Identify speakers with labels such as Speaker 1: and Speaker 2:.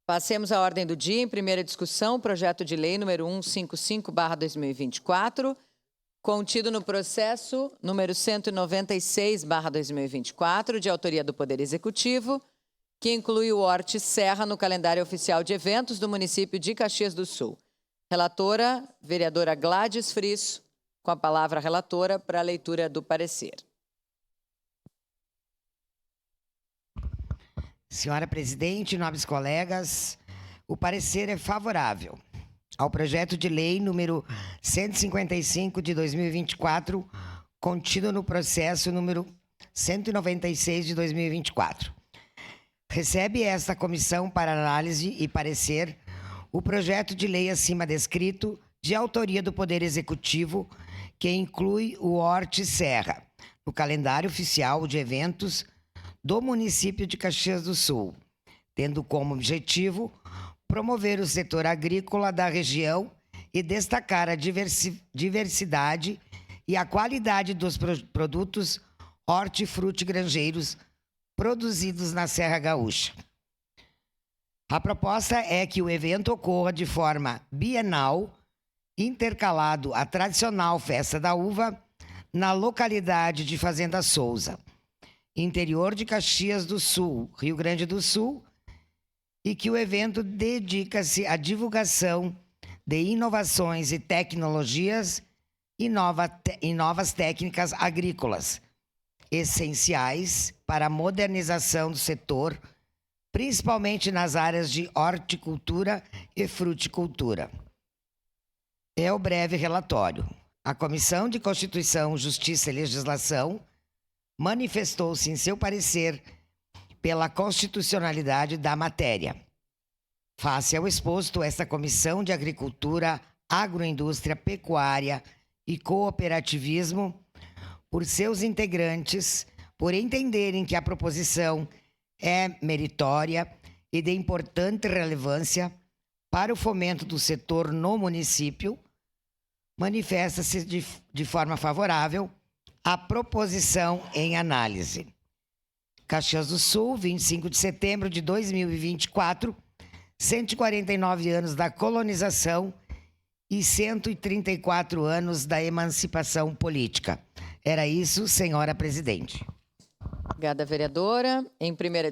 Speaker 1: Passemos à ordem do dia. Em primeira discussão, projeto de lei número 155/2024, contido no processo número 196/2024, de autoria do Poder Executivo, que inclui o Horti Serra no calendário oficial de eventos do município de Caxias do Sul. Relatora, vereadora Gladys Frisso, com a palavra relatora para a leitura do parecer.
Speaker 2: Senhora Presidente, nobres colegas, o parecer é favorável ao projeto de lei número 155 de 2024, contido no processo número 196 de 2024. Recebe esta comissão para análise e parecer o projeto de lei acima descrito, de autoria do Poder Executivo, que inclui o Horti Serra no calendário oficial de eventos do município de Caxias do Sul, tendo como objetivo promover o setor agrícola da região e destacar a diversidade e a qualidade dos produtos hortifruti-grangeiros produzidos na Serra Gaúcha. A proposta é que o evento ocorra de forma bienal, intercalado à tradicional Festa da Uva, na localidade de Fazenda Souza, interior de Caxias do Sul, Rio Grande do Sul, e que o evento dedica-se à divulgação de inovações e tecnologias e novas técnicas agrícolas, essenciais para a modernização do setor, principalmente nas áreas de horticultura e fruticultura. É o breve relatório. A Comissão de Constituição, Justiça e Legislação manifestou-se em seu parecer pela constitucionalidade da matéria. Face ao exposto, esta Comissão de Agricultura, Agroindústria, Pecuária e Cooperativismo, por seus integrantes, por entenderem que a proposição é meritória e de importante relevância para o fomento do setor no município, manifesta-se de forma favorável a proposição em análise. Caxias do Sul, 25 de setembro de 2024, 149 anos da colonização e 134 anos da emancipação política. Era isso, senhora Presidente.
Speaker 1: Obrigada, vereadora. Em primeira